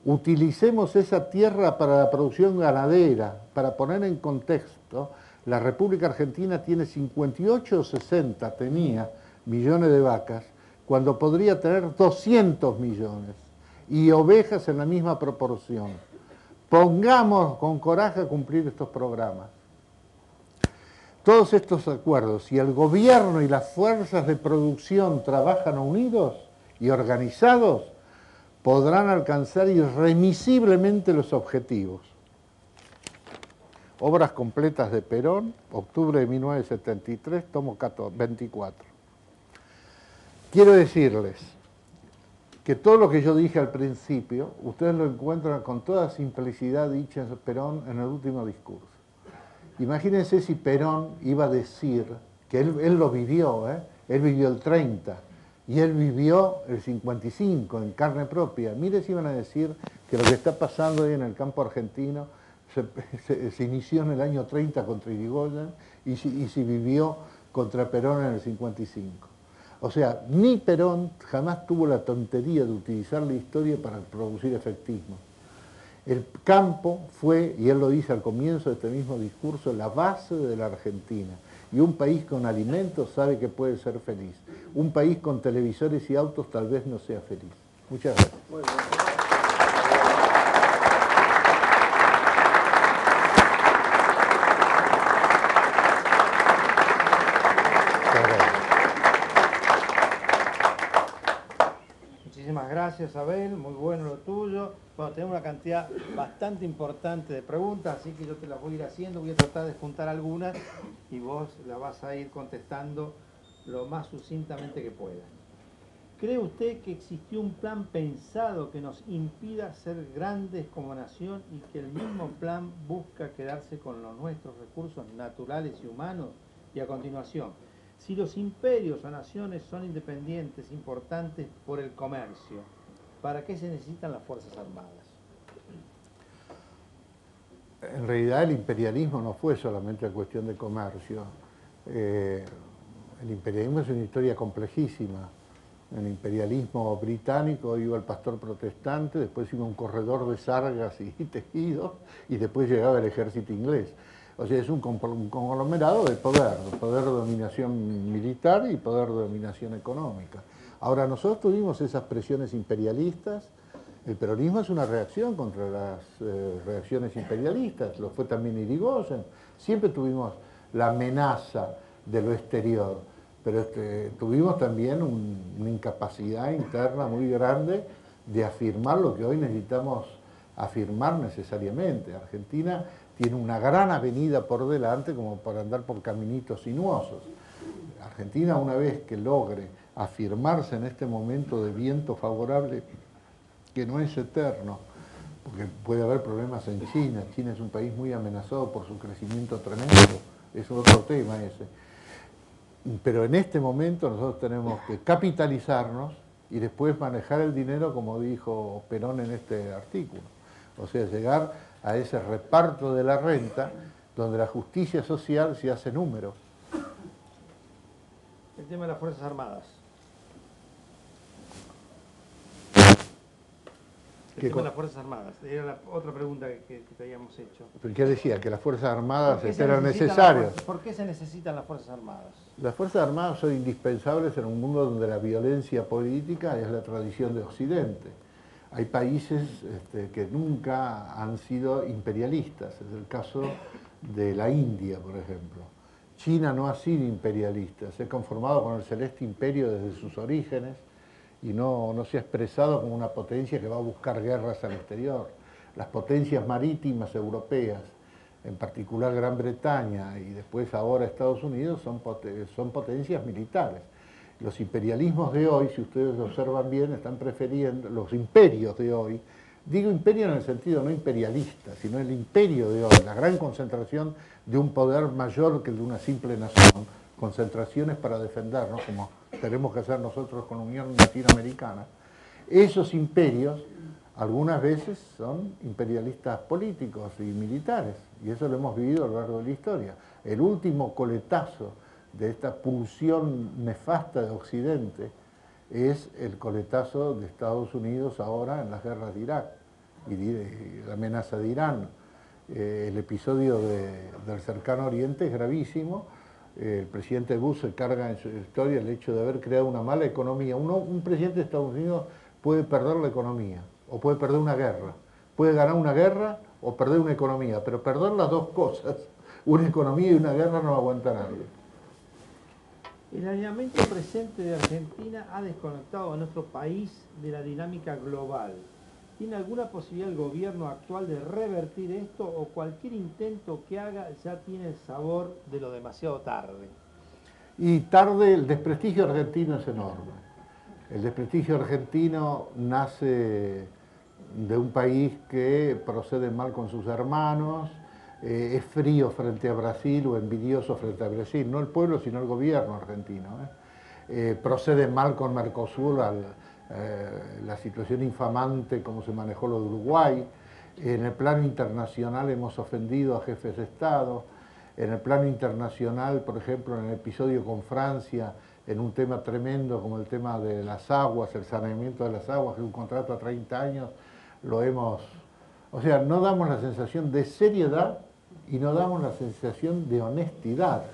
Utilicemos esa tierra para la producción ganadera. Para poner en contexto, la República Argentina tiene 58 o 60, tenía, millones de vacas, cuando podría tener 200 millones, y ovejas en la misma proporción. Pongamos con coraje a cumplir estos programas. Todos estos acuerdos, si el gobierno y las fuerzas de producción trabajan unidos y organizados, podrán alcanzar irremisiblemente los objetivos. Obras completas de Perón, octubre de 1973, tomo 24. Quiero decirles que todo lo que yo dije al principio, ustedes lo encuentran con toda simplicidad dicha en Perón en el último discurso. Imagínense si Perón iba a decir, que él lo vivió, él vivió el 30, y él vivió el 55 en carne propia. Mire si iban a decir que lo que está pasando hoy en el campo argentino se inició en el año 30 contra Irigoyen y si vivió contra Perón en el 55. O sea, ni Perón jamás tuvo la tontería de utilizar la historia para producir efectismo. El campo fue, y él lo dice al comienzo de este mismo discurso, la base de la Argentina. Y un país con alimentos sabe que puede ser feliz. Un país con televisores y autos tal vez no sea feliz. Muchas gracias. Muy bien. Muchísimas gracias, Abel, muy bueno lo tuyo. Bueno, tenemos una cantidad bastante importante de preguntas, así que yo te las voy a ir haciendo, voy a tratar de juntar algunas y vos las vas a ir contestando lo más sucintamente que puedas. ¿Cree usted que existió un plan pensado que nos impida ser grandes como nación y que el mismo plan busca quedarse con los nuestros recursos naturales y humanos? Y a continuación, si los imperios o naciones son independientes, importantes por el comercio, ¿para qué se necesitan las Fuerzas Armadas? En realidad el imperialismo no fue solamente cuestión de comercio. El imperialismo es una historia complejísima. En el imperialismo británico iba el pastor protestante, después iba un corredor de sargas y tejidos, y después llegaba el ejército inglés. O sea, es un conglomerado de poder de dominación militar y poder de dominación económica. Ahora, nosotros tuvimos esas presiones imperialistas. El peronismo es una reacción contra las reacciones imperialistas, lo fue también Irigoyen. Siempre tuvimos la amenaza de lo exterior. Pero tuvimos también una incapacidad interna muy grande de afirmar lo que hoy necesitamos afirmar necesariamente. Argentina tiene una gran avenida por delante como para andar por caminitos sinuosos. Argentina, una vez que logre afirmarse en este momento de viento favorable, que no es eterno, porque puede haber problemas en China. China es un país muy amenazado por su crecimiento tremendo, es otro tema ese. Pero en este momento nosotros tenemos que capitalizarnos y después manejar el dinero como dijo Perón en este artículo. O sea, llegar a ese reparto de la renta donde la justicia social se hace número. El tema de las Fuerzas Armadas. El tema de las Fuerzas Armadas. Era la otra pregunta que te habíamos hecho. ¿Pero qué decía? Que las Fuerzas Armadas eran necesarias. ¿Por qué se necesitan las Fuerzas Armadas? Las Fuerzas Armadas son indispensables en un mundo donde la violencia política es la tradición de Occidente. Hay países que nunca han sido imperialistas. Es el caso de la India, por ejemplo. China no ha sido imperialista. Se ha conformado con el celeste imperio desde sus orígenes y no se ha expresado como una potencia que va a buscar guerras al exterior. Las potencias marítimas europeas, en particular Gran Bretaña y después ahora Estados Unidos, son potencias militares. Los imperialismos de hoy, si ustedes observan bien, están prefiriendo, los imperios de hoy, digo imperio en el sentido no imperialista, sino el imperio de hoy, la gran concentración de un poder mayor que el de una simple nación, concentraciones para defendernos, como tenemos que hacer nosotros con la Unión Latinoamericana. Esos imperios algunas veces son imperialistas políticos y militares, y eso lo hemos vivido a lo largo de la historia. El último coletazo de esta pulsión nefasta de Occidente es el coletazo de Estados Unidos ahora en las guerras de Irak. y la amenaza de Irán. El episodio del cercano Oriente es gravísimo. El presidente Bush se carga en su historia el hecho de haber creado una mala economía. Un presidente de Estados Unidos puede perder la economía o puede perder una guerra. Puede ganar una guerra o perder una economía, pero perder las dos cosas, una economía y una guerra, no aguanta nadie. El aislamiento presente de Argentina ha desconectado a nuestro país de la dinámica global. ¿Tiene alguna posibilidad el gobierno actual de revertir esto o cualquier intento que haga ya tiene el sabor de lo demasiado tarde? Y tarde, el desprestigio argentino es enorme. El desprestigio argentino nace de un país que procede mal con sus hermanos, es frío frente a Brasil o envidioso frente a Brasil, no el pueblo sino el gobierno argentino. Procede mal con Mercosur, la situación infamante como se manejó lo de Uruguay. En el plano internacional hemos ofendido a jefes de Estado. En el plano internacional, por ejemplo, en el episodio con Francia, en un tema tremendo como el tema de las aguas, el saneamiento de las aguas, que es un contrato a 30 años, lo hemos... O sea, no damos la sensación de seriedad y no damos la sensación de honestidad.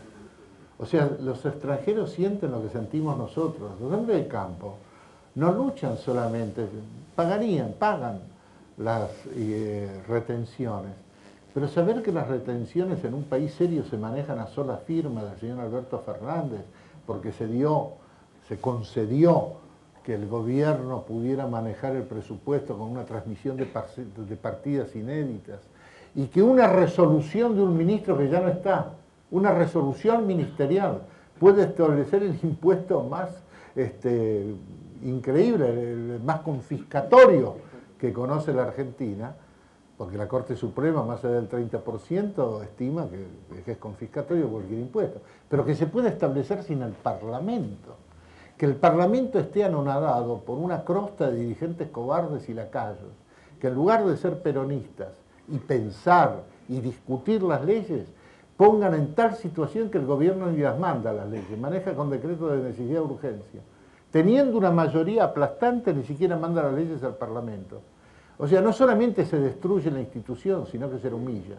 O sea, los extranjeros sienten lo que sentimos nosotros. Los hombres de campo no luchan solamente, pagan las retenciones, pero saber que las retenciones en un país serio se manejan a sola firma del señor Alberto Fernández, porque se concedió que el gobierno pudiera manejar el presupuesto con una transmisión de partidas inéditas, y que una resolución de un ministro que ya no está, una resolución ministerial, puede establecer el impuesto más increíble, el más confiscatorio que conoce la Argentina, porque la Corte Suprema, más allá del 30%, estima que es confiscatorio cualquier impuesto, pero que se puede establecer sin el Parlamento. Que el Parlamento esté anonadado por una crosta de dirigentes cobardes y lacayos, que en lugar de ser peronistas y pensar y discutir las leyes, pongan en tal situación que el gobierno ni las manda las leyes, maneja con decreto de necesidad de urgencia. Teniendo una mayoría aplastante, ni siquiera manda las leyes al Parlamento. O sea, no solamente se destruye la institución, sino que se la humilla.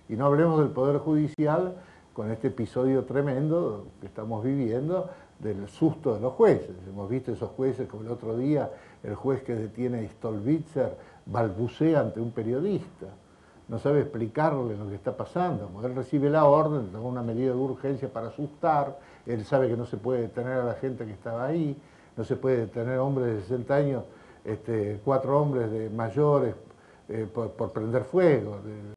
Y no hablemos del Poder Judicial con este episodio tremendo que estamos viviendo del susto de los jueces. Hemos visto esos jueces, como el otro día, el juez que detiene a Stolbizer balbucea ante un periodista. No sabe explicarle lo que está pasando. Como él recibe la orden, toma una medida de urgencia para asustar, él sabe que no se puede detener a la gente que estaba ahí, no se puede detener hombres de 60 años, 4 hombres de mayores por prender fuego.